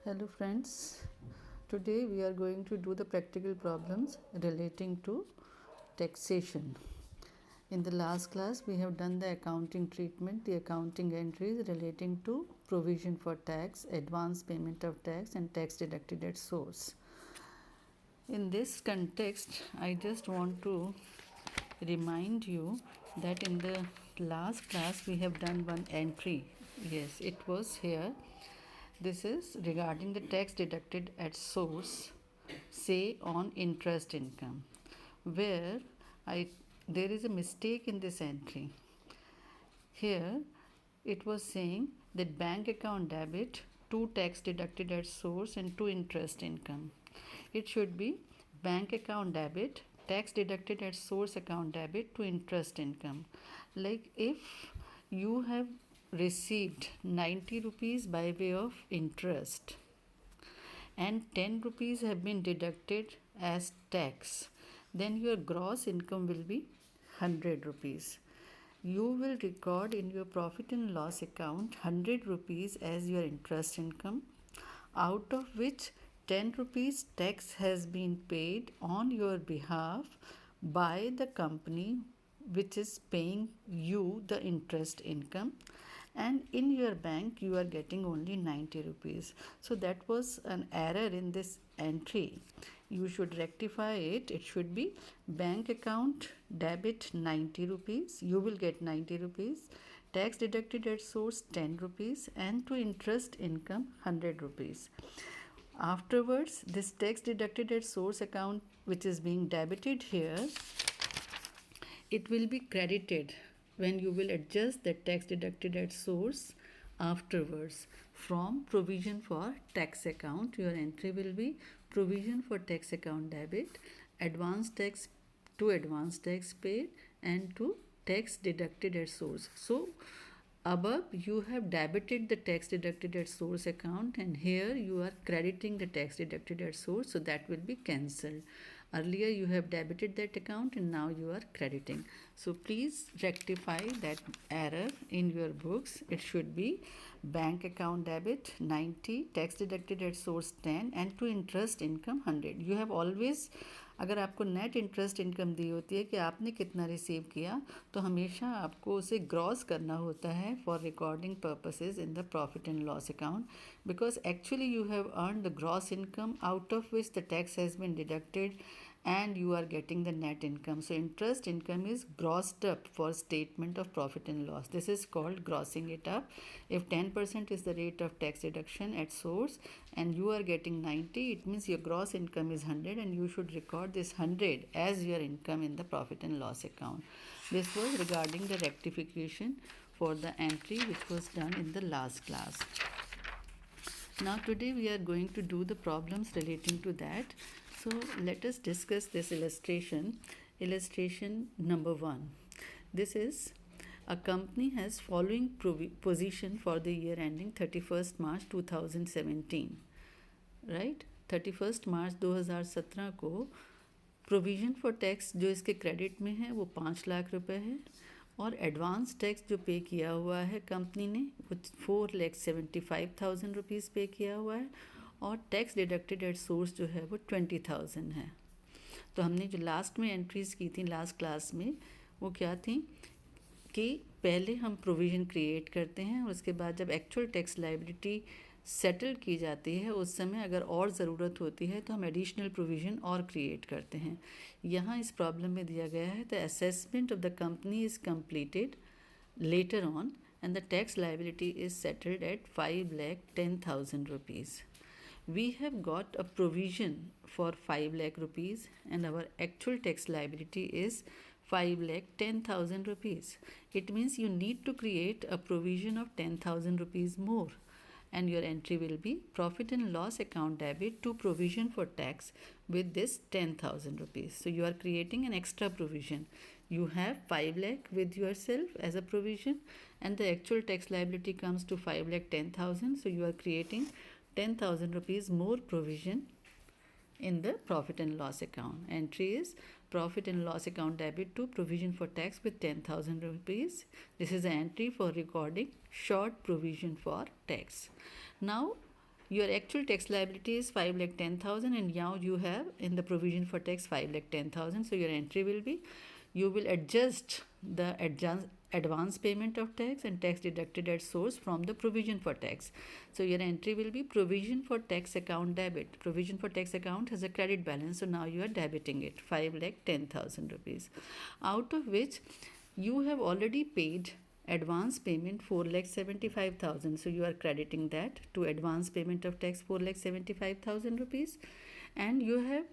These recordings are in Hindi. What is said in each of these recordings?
Hello friends, today we are going to do the practical problems relating to taxation. In the last class we have done the accounting treatment, the accounting entries relating to provision for tax, advance payment of tax and tax deducted at source. In this context, I just want to remind you that in the last class we have done one entry. Yes, it was here. This is regarding the tax deducted at source, say on interest income, where there is a mistake in this entry. Here it was saying that bank account debit to tax deducted at source and to interest income. It should be bank account debit, tax deducted at source account debit to interest income. Like if you have received 90 rupees by way of interest and 10 rupees have been deducted as tax, then your gross income will be 100 rupees. You will record in your profit and loss account 100 rupees as your interest income, out of which 10 rupees tax has been paid on your behalf by the company which is paying you the interest income, and in your bank you are getting only 90 rupees. So that was an error in this entry. You should rectify it. It should be bank account debit 90 rupees, you will get 90 rupees, tax deducted at source 10 rupees and to interest income 100 rupees. Afterwards, this tax deducted at source account which is being debited here, it will be credited when you will adjust the tax deducted at source afterwards from provision for tax account. Your entry will be provision for tax account debit, advance tax to advance tax paid and to tax deducted at source. So above you have debited the tax deducted at source account and here you are crediting the tax deducted at source, so that will be cancelled. Earlier you have debited that account and now you are crediting. So please rectify that error in your books. It should be bank account debit 90, tax deducted at source 10 and to interest income 100. You have always, अगर आपको नेट इंटरेस्ट इनकम दी होती है कि आपने कितना रिसीव किया, तो हमेशा आपको उसे ग्रॉस करना होता है for recording purposes in the profit and loss account, because actually you have earn the gross income out of which the tax has been deducted and you are getting the net income. So interest income is grossed up for statement of profit and loss. This is called grossing it up. If 10% is the rate of tax deduction at source and you are getting 90, it means your gross income is 100 and you should record this 100 as your income in the profit and loss account. This was regarding the rectification for the entry which was done in the last class. Now today we are going to do the problems relating to that. So let us discuss this illustration. Illustration number 1. This is a company has following position for the year ending 31st March 2017. Right? 31st March 2017 को प्रोविज़न फॉर टैक्स जो इसके क्रेडिट में है वो 5 लाख रुपए है और एडवांस टैक्स जो पे किया हुआ है कंपनी ने वो 4,75,000 रुपीज़ पे किया हुआ है और टैक्स डिडक्टेड एट सोर्स जो है वो 20,000 है. तो हमने जो लास्ट में एंट्रीज़ की थी लास्ट क्लास में वो क्या थी कि पहले हम प्रोविज़न क्रिएट करते हैं और उसके बाद जब एक्चुअल टैक्स लायबिलिटी सेटल की जाती है उस समय अगर और ज़रूरत होती है तो हम एडिशनल प्रोविज़न और क्रिएट करते हैं. यहाँ इस प्रॉब्लम में दिया गया है the assessment of the company is completed later on and the tax liability is settled at 5,10,000 rupees. We have got a provision for 5 lakh rupees and our actual tax liability is 5,10,000 rupees. It means you need to create a provision of 10,000 rupees more and your entry will be profit and loss account debit to provision for tax with this 10,000 rupees. So you are creating an extra provision. You have 5 lakh with yourself as a provision and the actual tax liability comes to 5,10,000. So you are creating 10,000 rupees more provision in the profit and loss account. Entry is profit and loss account debit to provision for tax with 10,000 rupees. This is an entry for recording short provision for tax. Now your actual tax liability is 5,10,000 and now you have in the provision for tax 5,10,000. So your entry will be, you will adjust the advance payment of tax and tax deducted at source from the provision for tax. So your entry will be provision for tax account debit. Provision for tax account has a credit balance, so now you are debiting it 5,10,000 rupees, out of which you have already paid advance payment 4,75,000. So you are crediting that to advance payment of tax 4,75,000 rupees, and you have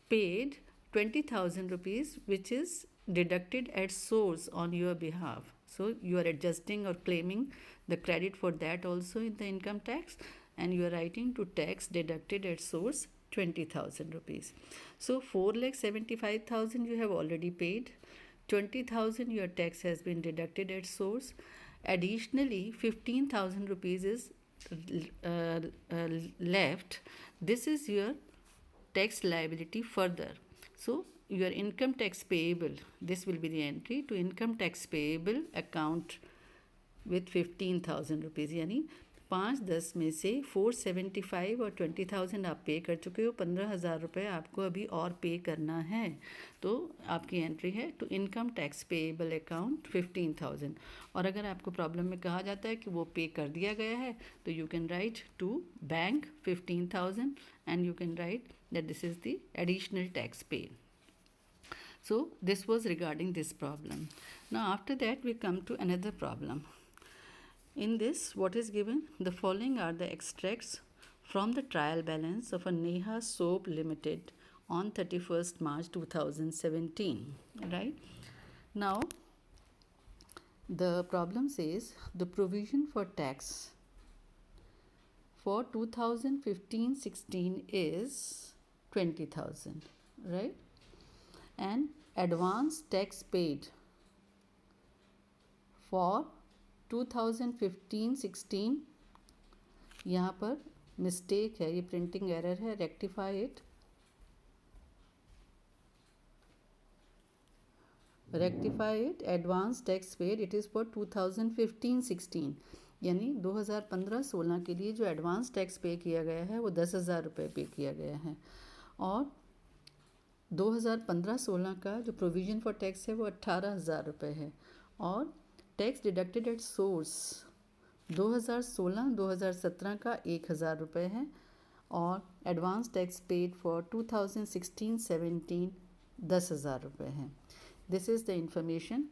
paid 20,000 rupees which is deducted at source on your behalf. So you are adjusting or claiming the credit for that also in the income tax, and you are writing to tax deducted at source 20,000 rupees. So 4,75,000 you have already paid. 20,000 your tax has been deducted at source. Additionally 15,000 rupees is left. This is your tax liability further. So your income tax payable, this will be the entry to income tax payable account with 15,000 rupees, यानी 5-10 में से 475 और 20,000 आप पे कर चुके हो, 15,000 रुपये आपको अभी और पे करना है. तो आपकी एंट्री है to income tax payable account 15,000. और अगर आपको प्रॉब्लम में कहा जाता है कि वो पे कर दिया गया है, तो you can write to bank 15,000 and you can write that this is the additional tax paid. So this was regarding this problem. Now after that we come to another problem. In this, what is given? The following are the extracts from the trial balance of a Neha Soap Limited on 31st March 2017. Right? Now the problem says the provision for tax for 2015-16 is 20,000, right? And advance tax paid for 2015-16, यहाँ पर मिस्टेक है, ये प्रिंटिंग एरर है, rectify it. Advance tax paid it is for 2015-16, यानी 2015-16 के लिए जो एडवांस टैक्स पे किया गया है वो 10,000 रुपये पे किया गया है, और 2015-16 का जो प्रोविज़न फॉर टैक्स है वो 18,000 रुपये है, और टैक्स डिडक्टेड एट सोर्स 2016-2017 का 1,000 रुपये है, और एडवांस टैक्स पेड फॉर 2016-17 10,000 रुपये है. This is the information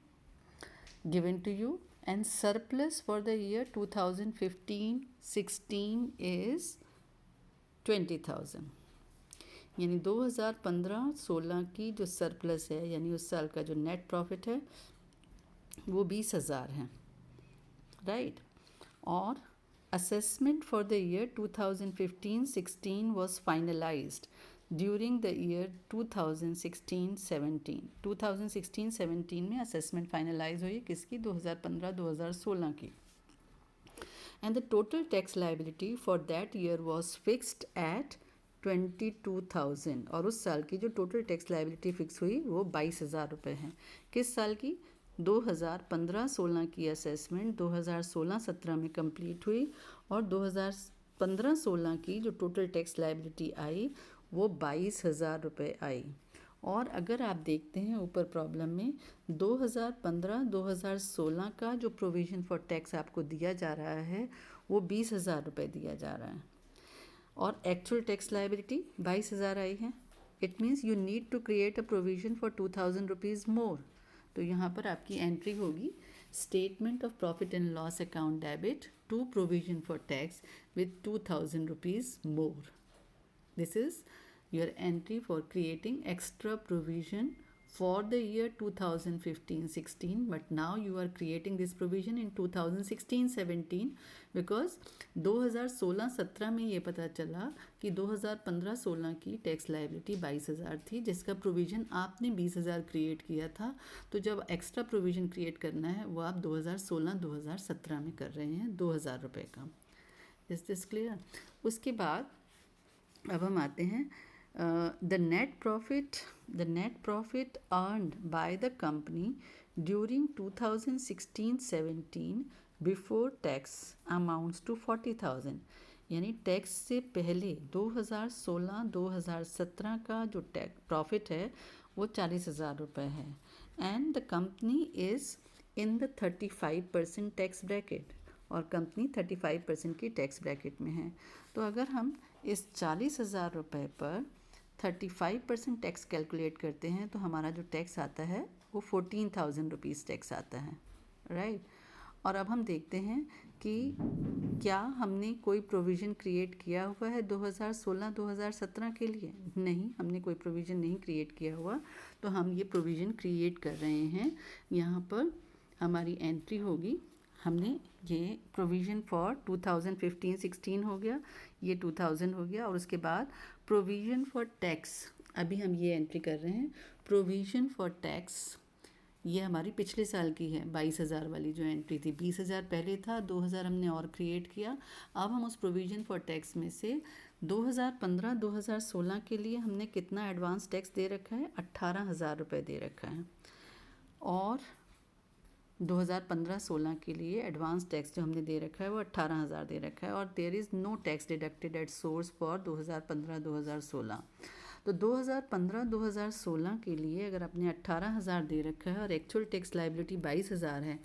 given to you. And surplus for the year 2015-16 is 20,000. यानी 2015-16 की जो सरप्लस है, यानी उस साल का जो नेट प्रॉफिट है वो 20,000 है, राइट. और assessment for the year 2015-16 was finalized during the year 2016-17. 2016-17 में असेसमेंट फाइनलाइज हुई किसकी? 2015-2016 की. And the total tax liability for that year was fixed at 22,000, और उस साल की जो टोटल टैक्स लाइबिलिटी फिक्स हुई वो 22,000 रुपये है. किस साल की? 2015-16 की असेसमेंट 2016-17 में कंप्लीट हुई, और 2015-16 की जो टोटल टैक्स लाइबिलिटी आई वो 22,000 रुपये आई. और अगर आप देखते हैं ऊपर प्रॉब्लम में 2015-2016 का जो प्रोविज़न फॉर टैक्स आपको दिया जा रहा है वो 20,000 रुपये दिया जा रहा है, और एक्चुअल टैक्स लाइबिलिटी 22,000 आई है. It means you need to create a provision for 2,000 rupees more. तो यहाँ पर आपकी एंट्री होगी statement of profit and loss account debit to provision for tax with 2,000 rupees more. This is your entry for creating extra provision for the year 2015-16, but now you are creating this provision in 2016-17 because 2016-17 में ये पता चला कि 2015-16 की टैक्स लाइबिलिटी 22,000 थी, जिसका प्रोविज़न आपने 20,000 क्रिएट किया था. तो जब एक्स्ट्रा प्रोविज़न क्रिएट करना है वो आप 2016-2017 में कर रहे हैं 2,000 रुपये का. Is this clear? उसके बाद अब हम आते हैं the net profit earned by the company during 2016-17 before tax amounts to 40,000. यानी टैक्स से पहले 2016-2017 का जो टैक्स प्रॉफिट है वो 40,000 रुपये है and the company is in the 35% tax bracket और कंपनी 35% की टैक्स ब्रैकेट में है। तो अगर हम इस 40,000 रुपये पर 35% टैक्स कैलकुलेट करते हैं तो हमारा जो टैक्स आता है वो 14,000 रुपीज़ टैक्स आता है, राइट। और अब हम देखते हैं कि क्या हमने कोई प्रोविज़न क्रिएट किया हुआ है 2016-2017 के लिए। नहीं, हमने कोई प्रोविज़न नहीं क्रिएट किया हुआ, तो हम ये प्रोविज़न क्रिएट कर रहे हैं। यहाँ पर हमारी एंट्री होगी, हमने ये प्रोविज़न फॉर 2015-16 हो गया, ये 2000 हो गया, और उसके बाद प्रोविज़न फॉर टैक्स, अभी हम ये एंट्री कर रहे हैं। प्रोविज़न फॉर टैक्स ये हमारी पिछले साल की है, 22,000 वाली जो एंट्री थी। 20,000 पहले था, 2,000 हमने और क्रिएट किया। अब हम उस प्रोविज़न फॉर टैक्स में से 2015-2016 के लिए हमने कितना एडवांस टैक्स दे रखा है, 18,000 रुपये दे रखा है। और 2015-16 के लिए एडवांस टैक्स जो हमने दे रखा है वो 18,000 दे रखा है, और there is no tax deducted at source for 2015-2016। तो 2015-2016 के लिए अगर आपने 18,000 दे रखा है और एक्चुअल टैक्स लाइबिलिटी 22,000 है,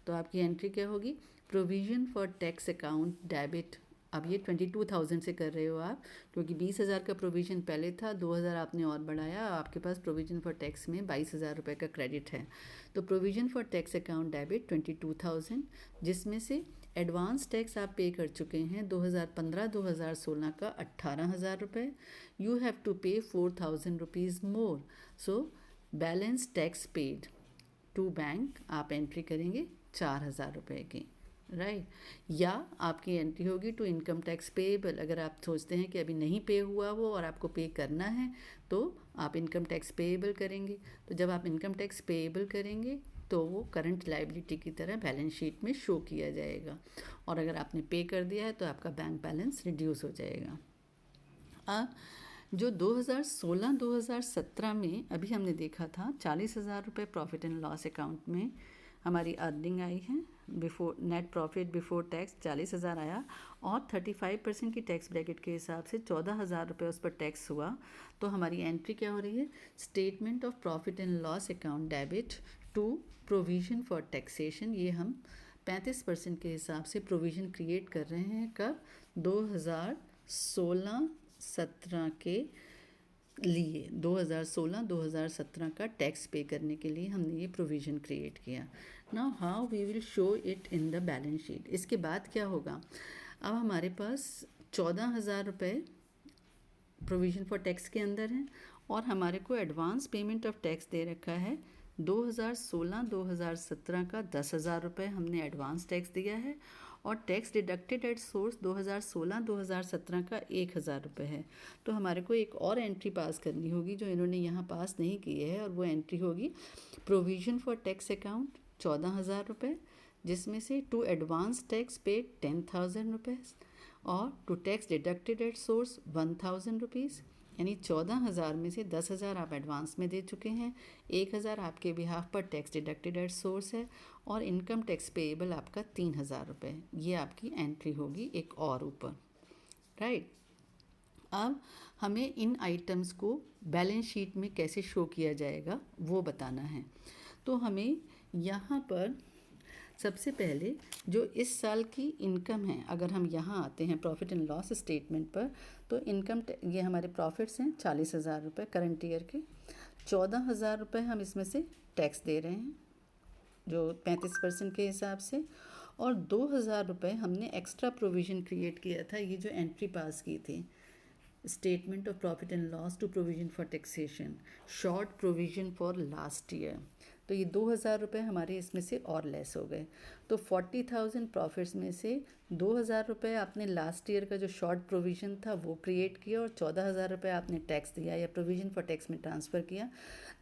तो आपकी एंट्री क्या होगी, provision for tax account debit. अब ये 22,000 से कर रहे हो आप, क्योंकि 20,000 का प्रोविज़न पहले था, 2,000 आपने और बढ़ाया, आपके पास प्रोविज़न फॉर टैक्स में 22,000 रुपये का क्रेडिट है। तो provision for tax account debit 22,000, जिसमें से एडवांस टैक्स आप पे कर चुके हैं 2015-2016 का 18,000 रुपये। You have to pay 4,000 rupees more, so balance tax paid to bank आप एंट्री करेंगे 4,000 रुपये की, राइट। या आपकी एंट्री होगी टू इनकम टैक्स पेएबल। अगर आप सोचते हैं कि अभी नहीं पे हुआ वो और आपको पे करना है, तो आप इनकम टैक्स पेएबल करेंगे। तो जब आप इनकम टैक्स पेएबल करेंगे तो वो करंट लायबिलिटी की तरह बैलेंस शीट में शो किया जाएगा, और अगर आपने पे कर दिया है तो आपका बैंक बैलेंस रिड्यूस हो जाएगा। अब जो 2016-2017 में अभी हमने देखा था, 40,000 रुपये प्रॉफिट एंड लॉस अकाउंट में हमारी अर्निंग आई है। Before net profit before tax 40,000 आया, और 35% की टैक्स ब्रैकेट के हिसाब से 14,000 रुपये उस पर टैक्स हुआ। तो हमारी एंट्री क्या हो रही है, statement of profit and loss account debit to provision for taxation. ये हम 35% के हिसाब से प्रोविज़न क्रिएट कर रहे हैं। कब, 2016-17 के लिए, 2016-2017 का टैक्स पे करने के लिए हमने ये प्रोविज़न क्रिएट किया। Now how we will show it in the balance sheet. इसके बाद क्या होगा, अब हमारे पास 14,000 रुपये प्रोविज़न फॉर टैक्स के अंदर हैं, और हमारे को एडवांस पेमेंट ऑफ टैक्स दे रखा है 2016-2017 का 10,000 रुपये हमने एडवांस टैक्स दिया है, और टैक्स डिडक्टेड एट सोर्स 2016-2017 का 1,000 रुपये है। तो हमारे को एक और एंट्री पास करनी होगी जो इन्होंने यहाँ पास नहीं की है, और वो एंट्री होगी प्रोविज़न फॉर टैक्स अकाउंट 14,000 रुपये, जिसमें से to advance tax paid 10,000 rupees, और to tax deducted at source 1,000 rupees. यानी 14,000 में से 10,000 आप एडवांस में दे चुके हैं, 1,000 आपके बिहाफ पर टैक्स डिडक्टेड एट सोर्स है, और इनकम टैक्स पेएबल आपका 3,000 रुपये। ये आपकी एंट्री होगी एक और ऊपर, राइट। अब हमें इन आइटम्स को बैलेंस शीट में कैसे शो किया जाएगा वो बताना है। तो हमें यहाँ पर सबसे पहले जो इस साल की इनकम है, अगर हम यहाँ आते हैं प्रॉफिट एंड लॉस स्टेटमेंट पर, तो इनकम ये हमारे प्रॉफिट्स हैं 40,000 रुपये करंट ईयर के। 14,000 रुपये हम इसमें से टैक्स दे रहे हैं जो 35% के हिसाब से, और 2,000 रुपये हमने एक्स्ट्रा प्रोविज़न क्रिएट किया था, ये जो एंट्री पास की थी, statement of profit and loss to provision for taxation, short provision for last year. तो ये 2,000 रुपये हमारे इसमें से और लेस हो गए। तो 40,000 प्रॉफिट्स में से 2,000 रुपये आपने लास्ट ईयर का जो शॉर्ट प्रोविज़न था वो क्रिएट किया, और 14,000 रुपये आपने टैक्स दिया या प्रोविज़न फॉर टैक्स में ट्रांसफ़र किया।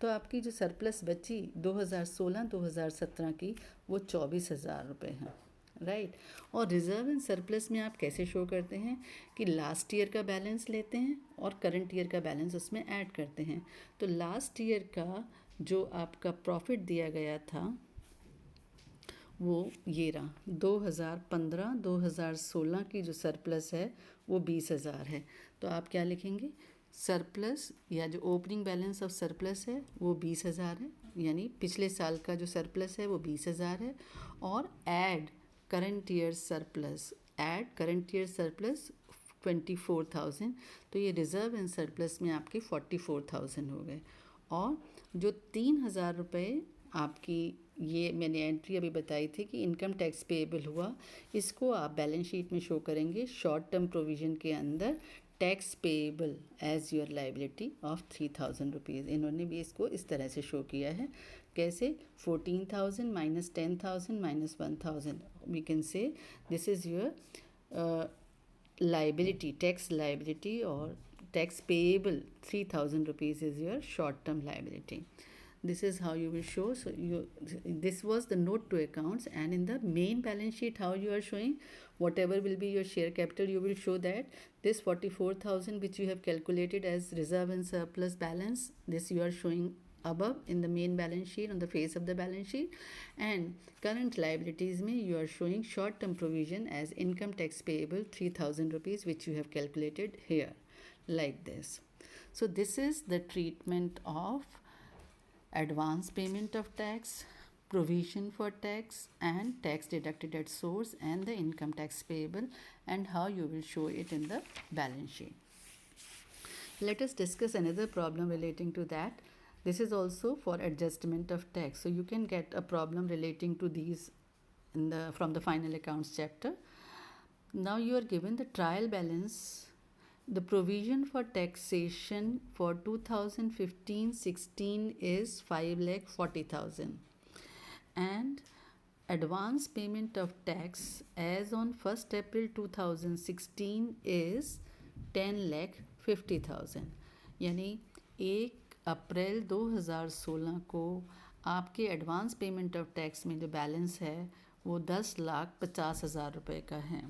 तो आपकी जो सरप्लस बची 2016-2017 की, वो 24,000 रुपये है, राइट। और रिज़र्व एंड सरप्लस में आप कैसे शो करते हैं कि लास्ट ईयर का बैलेंस लेते हैं और करंट ईयर का बैलेंस उसमें ऐड करते हैं। तो लास्ट ईयर का जो आपका प्रॉफिट दिया गया था वो ये रहा 2015-2016 की जो सरप्लस है वो 20,000 है। तो आप क्या लिखेंगे, सरप्लस या जो ओपनिंग बैलेंस ऑफ सरप्लस है वो 20,000 है, यानी पिछले साल का जो सरप्लस है वो 20,000 है। और add current year surplus, add current year surplus 24,000, तो ये रिज़र्व एंड सरप्लस में आपके 44,000 हो गए। और जो 3,000 रुपये आपकी ये मैंने एंट्री अभी बताई थी कि इनकम टैक्स पेएबल हुआ, इसको आप बैलेंस शीट में शो करेंगे शॉर्ट टर्म प्रोविज़न के अंदर tax payable as your liability of 3,000 rupees. इन्होंने भी इसको इस तरह से शो किया है, कैसे 14,000 minus 10,000 minus 1,000, we can say this is your liability, tax liability or tax payable 3,000 rupees is your short term liability. This is how you will show. So this was the note to accounts, and in the main balance sheet how you are showing whatever will be your share capital, you will show that this 44,000 which you have calculated as reserve and surplus balance, this you are showing above in the main balance sheet on the face of the balance sheet, and current liabilities में you are showing short term provision as income tax payable 3,000 rupees which you have calculated here like this. So this is the treatment of advance payment of tax, provision for tax, and tax deducted at source, and the income tax payable, and how you will show it in the balance sheet. Let us discuss another problem relating to that. This is also for adjustment of tax. So you can get a problem relating to these from the final accounts chapter. Now you are given the trial balance. The provision for taxation for 2015-16 is 5,40,000, and advance payment of tax as on 1st April 2016 is 10,50,000, यानी 1 अप्रैल 2016 को आपके एडवांस पेमेंट ऑफ टैक्स में जो बैलेंस है वो 10,50,000 रुपये का है।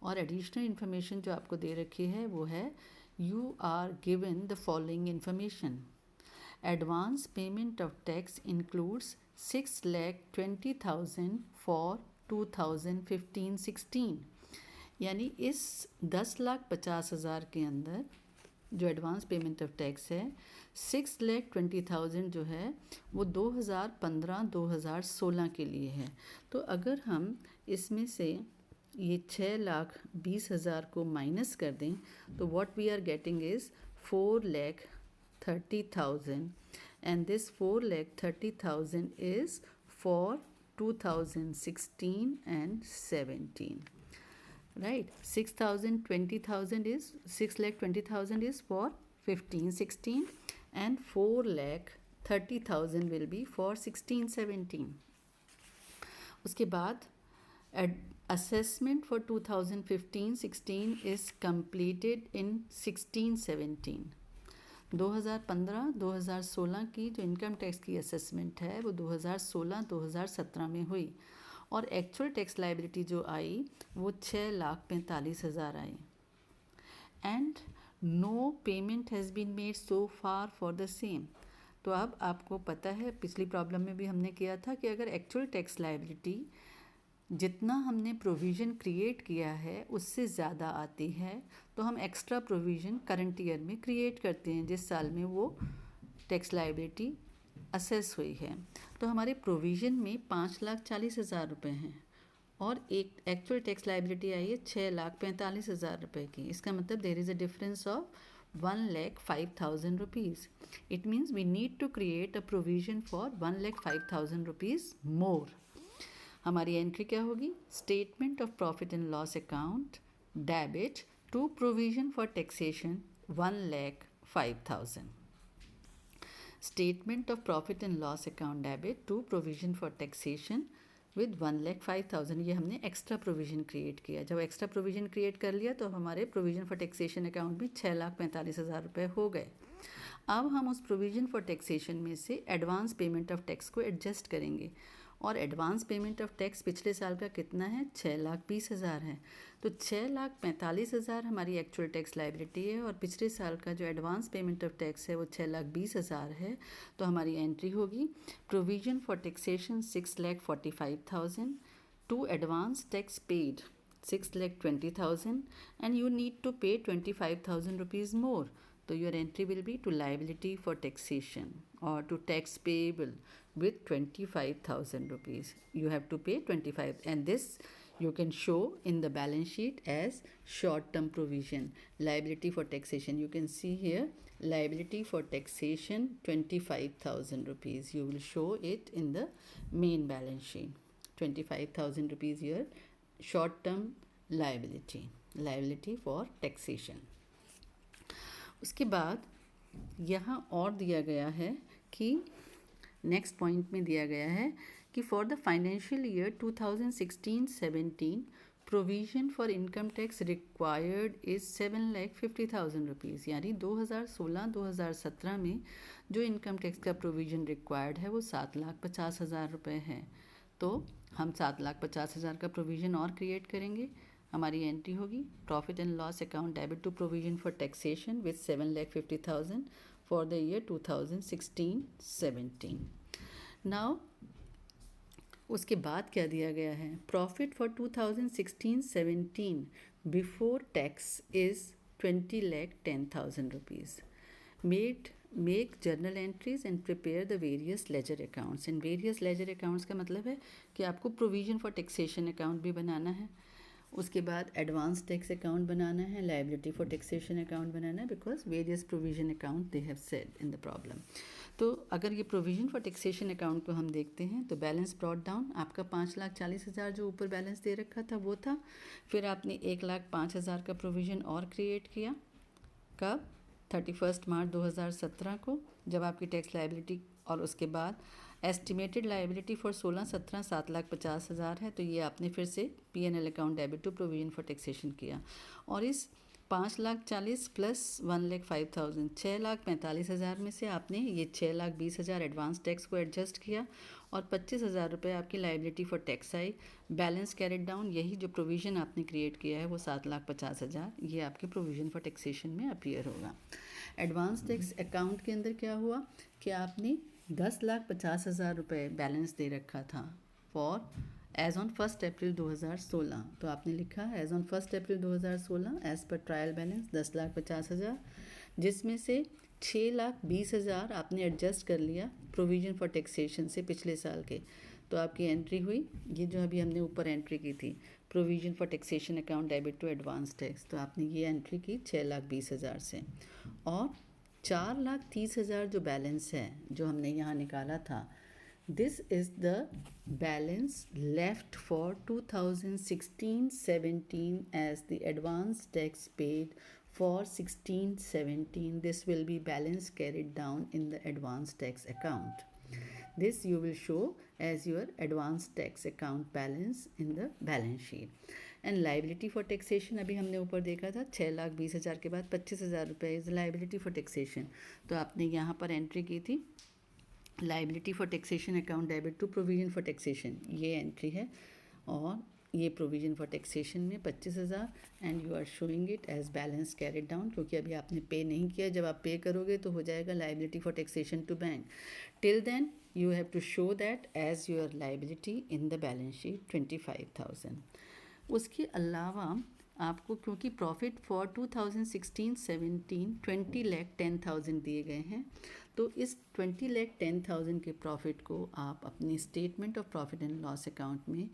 और एडिशनल इन्फॉर्मेशन जो आपको दे रखी है वो है you are given the following information. Advance payment of tax includes 6,20,000 for 2015-16, यानी इस 10,50,000 के अंदर जो एडवांस पेमेंट ऑफ टैक्स है 6,20,000 जो है वो 2015-2016 के लिए है। तो अगर हम इसमें से ये 6,20,000 को माइनस कर दें तो what we are getting is 4,30,000, and this 4,30,000 is for 2016 and 17. Right, 6,20,000 is 6,20,000 is for 15-16, and 4,30,000 will be for 16-17. उसके बाद assessment for 2015-16 is completed in 16-17. 2015-2016 की जो इनकम टैक्स की असेसमेंट है वो 2016-2017 में हुई, और एक्चुअल टैक्स लाइबिलिटी जो आई वो 6,45,000 आई, and no payment has been made so far for the same. तो अब आपको पता है पिछली प्रॉब्लम में भी हमने किया था कि अगर एक्चुअल टैक्स लाइबिलिटी जितना हमने प्रोविज़न क्रिएट किया है उससे ज़्यादा आती है तो हम एक्स्ट्रा प्रोविज़न करंट ईयर में क्रिएट करते हैं जिस साल में वो टैक्स लाइबिलिटी असेस हुई है। तो हमारे प्रोविज़न में 5,40,000 रुपये हैं और एक एक्चुअल टैक्स लाइबिलिटी आई है 6,45,000 रुपये की। इसका मतलब there is a difference of 1,05,000 rupees. It means we need to create a provision for 1,05,000 rupees more. हमारी एंट्री क्या होगी, statement of profit and loss account debit to provision for taxation 1,05,000। Statement of profit and loss account debit to provision for taxation with 1,05,000। ये हमने एक्स्ट्रा प्रोविज़न क्रिएट किया। जब एक्स्ट्रा प्रोविज़न क्रिएट कर लिया तो हमारे प्रोविज़न फॉर टैक्सेशन अकाउंट में 6,45,000 रुपये हो गए। अब हम उस प्रोविज़न फॉर टैक्सेशन में से एडवांस पेमेंट ऑफ टैक्स को एडजस्ट करेंगे, और एडवांस पेमेंट ऑफ टैक्स पिछले साल का कितना है, 6,20,000 है। तो 6,45,000 हमारी एक्चुअल टैक्स लाइबिलिटी है, और पिछले साल का जो एडवांस पेमेंट ऑफ टैक्स है वो 6,20,000 है। तो हमारी एंट्री होगी provision for taxation 6,45,000 to advance tax paid 6,20,000 and you need to pay 25,000 rupees more. So your entry will be to liability for taxation or to tax payable with 25,000 rupees. You have to pay 25, and this you can show in the balance sheet as short term provision. Liability for taxation, you can see here liability for taxation 25,000 rupees. You will show it in the main balance sheet. 25,000 rupees here short term liability for taxation. उसके बाद यहाँ और दिया गया है कि नेक्स्ट पॉइंट में दिया गया है कि for the financial year 2016-17 provision for income tax required is 7,50,000 rupees, यानी 2016-2017 में जो इनकम टैक्स का प्रोविज़न रिक्वायर्ड है वो 7,50,000 रुपये है. तो हम 7,50,000 का प्रोविज़न और क्रिएट करेंगे. हमारी एंट्री होगी profit and loss account debit to provision for taxation with 7,50,000 for the year 2016-17. Now उसके बाद क्या दिया गया है, profit for 2016-17 before tax is 20,10,000 rupees. Make journal entries and prepare the various ledger accounts. And various ledger accounts का मतलब है कि आपको प्रोविजन फॉर टैक्सेशन अकाउंट भी बनाना है, उसके बाद एडवांस टैक्स अकाउंट बनाना है, लाइबिलिटी फॉर टैक्सेशन अकाउंट बनाना है, because various provision account they have said in the problem. तो अगर ये प्रोविजन फॉर टैक्सेशन अकाउंट को हम देखते हैं तो बैलेंस ब्रॉट डाउन, आपका 5,40,000 जो ऊपर बैलेंस दे रखा था वो था. फिर आपने 1,05,000 का प्रोविजन और क्रिएट किया. कब? 31 मार्च 2017 को, जब आपकी टैक्स लाइबिलिटी और उसके बाद एस्टिमेटेड लाइबिलिटी फॉर 16-17 7,50,000 है. तो ये आपने फिर से P&L account debit to provision for taxation किया. और इस 5,40,000 प्लस 1,05,000 6,45,000 में से आपने ये 6,20,000 एडवांस टैक्स को एडजस्ट किया और 25,000 रुपये आपकी liability for tax I. Balance carried down, यही जो प्रोविज़न आपने क्रिएट किया है वो 7,50,000 ये आपके प्रोविज़न फॉर टैक्सेशन में अपीयर होगा. एडवांस टैक्स अकाउंट के अंदर क्या हुआ कि आपने 10,50,000 रुपये बैलेंस दे रखा था फॉर एज ऑन 1 अप्रैल 2016. तो आपने लिखा as on 1 April 2016 as per trial balance 10,50,000, जिसमें से 6,20,000 आपने एडजस्ट कर लिया प्रोविजन फॉर टैक्सेशन से पिछले साल के. तो आपकी एंट्री हुई ये जो अभी हमने ऊपर एंट्री की थी, provision for taxation account debit to advance tax. तो आपने ये एंट्री की 6,20,000 से. और 4,30,000 जो बैलेंस है जो हमने यहाँ निकाला था, this is the balance left for 2016-17 as the advance tax paid for 16-17. This will be balance carried down in the advance tax account. This you will show as your advance tax account balance in the balance sheet. And liability for taxation अभी हमने ऊपर देखा था 6,20,000 के बाद 25,000 रुपये इज लाइबिलिटी फॉर टैक्सेशन. तो आपने यहाँ पर एंट्री की थी liability for taxation account debit to provision for taxation, ये एंट्री है. और ये प्रोविजन फॉर टैक्सेशन में 25,000 and you are showing it as balance carried down, क्योंकि अभी आपने पे नहीं किया. जब आप पे करोगे तो हो जाएगा liability for taxation to bank. Till then you have to show that as your liability in the balance sheet 25,000. उसके अलावा आपको क्योंकि प्रॉफिट फॉर 2016-17 20,10,000 दिए गए हैं, तो इस 20,10,000 के प्रॉफिट को आप अपनी statement of profit and loss account में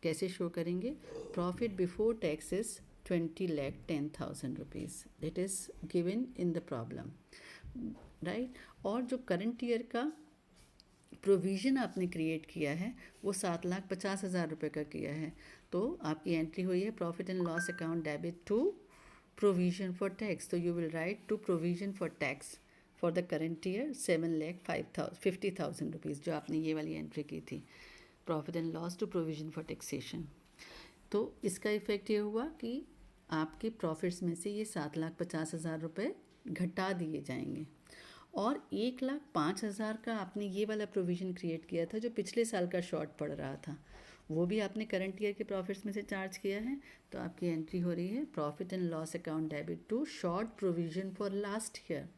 कैसे शो करेंगे. Profit before taxes 20,10,000 rupees, it is given in the problem, right. और जो करंट ईयर का प्रोविज़न आपने क्रिएट किया है वो 7,50,000 रुपये का किया है. तो आपकी एंट्री हुई है profit and loss account debit to provision for tax. तो you will write to provision for tax for the current year 7,50,000 rupees, जो आपने ये वाली एंट्री की थी profit and loss to provision for taxation. तो इसका इफ़ेक्ट ये हुआ कि आपके प्रॉफिट्स में से ये 7,50,000 रुपये घटा दिए जाएंगे. और 1,05,000 का आपने ये वाला प्रोविज़न क्रिएट किया था जो पिछले साल का शॉर्ट पड़ रहा था, वो भी आपने करंट ईयर के प्रॉफिट्स में से चार्ज किया है. तो आपकी एंट्री हो रही है profit and loss account debit to short provision for last year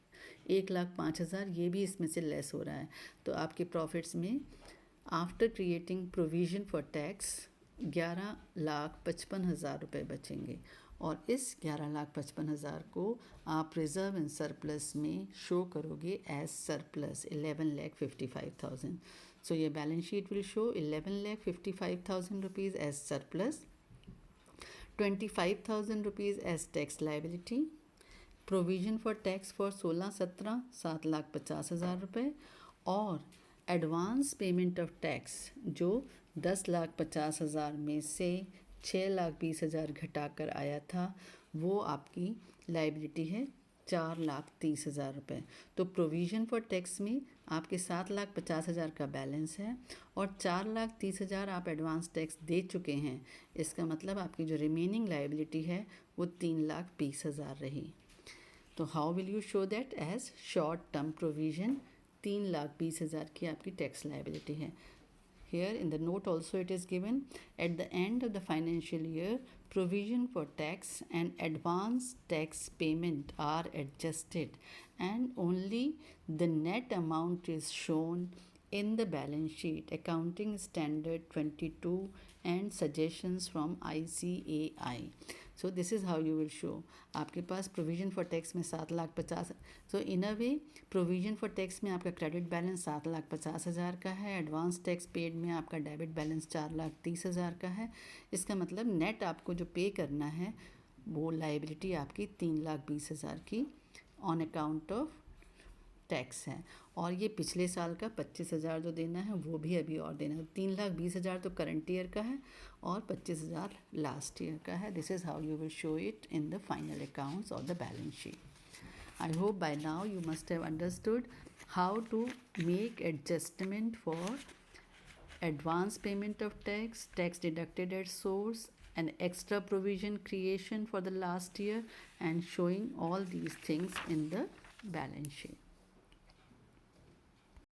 1,05,000, ये भी इसमें से लेस हो रहा है. तो आपके प्रॉफिट्स में after creating provision for tax 11,55,000 रुपये बचेंगे और इस 11,55,000 को आप रिजर्व एंड सरप्लस में शो करोगे as surplus 11,55,000. So your balance sheet will show 11,55,000 rupees as surplus, 25,000 rupees as tax liability, provision for tax for 16-17 7,50,000 रुपये और एडवांस पेमेंट ऑफ टैक्स जो 10,50,000 में से 6,20,000 घटाकर आया था वो आपकी लाइबिलिटी है 4,30,000 रुपये. तो प्रोविज़न फॉर टैक्स में आपके 7,50,000 का बैलेंस है और 4,30,000 आप एडवांस टैक्स दे चुके हैं. इसका मतलब आपकी जो रिमेनिंग लाइबिलिटी है वो 3,20,000 रही. तो how will you show that? As short term provision 3,20,000 की आपकी टैक्स लाइबिलिटी है. Here in the note also it is given, at the end of the financial year, provision for tax and advance tax payment are adjusted and only the net amount is shown in the balance sheet. Accounting Standard 22 and suggestions from ICAI. So this is how you will show. आपके पास प्रोविज़न फॉर टैक्स में 7,50,000. सो इन अ वे प्रोविज़न फॉर टैक्स में आपका क्रेडिट बैलेंस 7,50,000 का है, एडवांस टैक्स पेड में आपका डेबिट बैलेंस 4,30,000 का है. इसका मतलब नेट आपको जो पे करना है वो लाइबिलिटी आपकी 3,20,000 की ऑन अकाउंट ऑफ टैक्स है. और ये पिछले साल का 25,000 जो देना है वो भी अभी और देना है. 3,20,000 तो करंट ईयर का है और 25,000 लास्ट ईयर का है. This is how you will show it in the final accounts और the balance sheet. I hope by now you must have understood how to make adjustment for advance payment of tax, tax deducted at source, an extra provision creation for the last year, and showing all these things in the balance sheet.